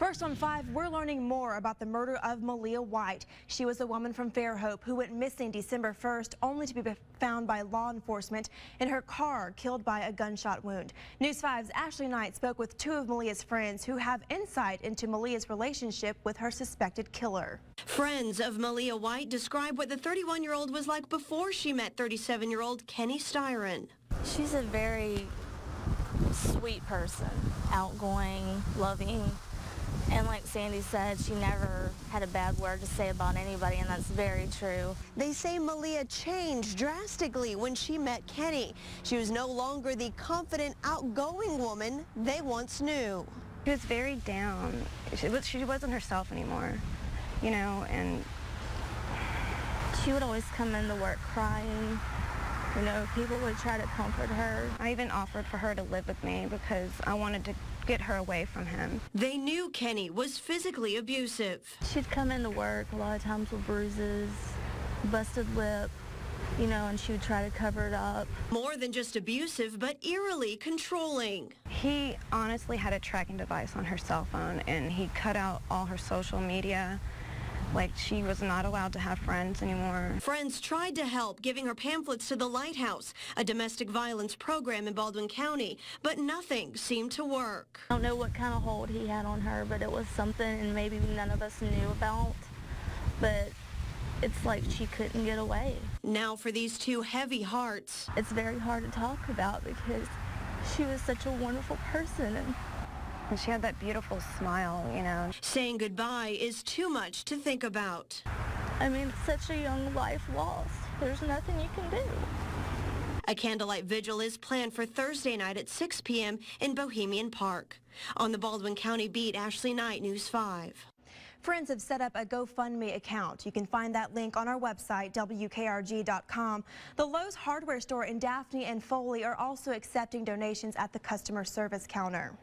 First on 5, we're learning more about the murder of Melea White. She was a woman from Fairhope who went missing December 1st, only to be found by law enforcement in her car, killed by a gunshot wound. News 5's Ashley Knight spoke with two of Melea's friends who have insight into Melea's relationship with her suspected killer. Friends of Melea White describe what the 31-year-old was like before she met 37-year-old Kenny Styron. She's a very sweet person, outgoing, loving. And like Sandy said, she never had a bad word to say about anybody, and that's very true. They say Melea changed drastically when she met Kenny. She was no longer the confident, outgoing woman they once knew. She was very down. She wasn't herself anymore, you know, and she would always come into work crying. You know, people would try to comfort her. I even offered for her to live with me because I wanted to get her away from him. They knew Kenny was physically abusive. She'd come into work a lot of times with bruises, busted lip, you know, and she would try to cover it up. More than just abusive, but eerily controlling. He honestly had a tracking device on her cell phone, and he cut out all her social media. Like, she was not allowed to have friends anymore. Friends tried to help, giving her pamphlets to the Lighthouse, a domestic violence program in Baldwin County, but nothing seemed to work. I don't know what kind of hold he had on her, but it was something and maybe none of us knew about. But it's like she couldn't get away. Now for these two heavy hearts. It's very hard to talk about because she was such a wonderful person. And she had that beautiful smile, you know. Saying goodbye is too much to think about. I mean, it's such a young life lost. There's nothing you can do. A candlelight vigil is planned for Thursday night at 6 p.m. in Bohemian Park. On the Baldwin County beat, Ashley Knight, News 5. Friends have set up a GoFundMe account. You can find that link on our website, WKRG.com. The Lowe's hardware store in Daphne and Foley are also accepting donations at the customer service counter.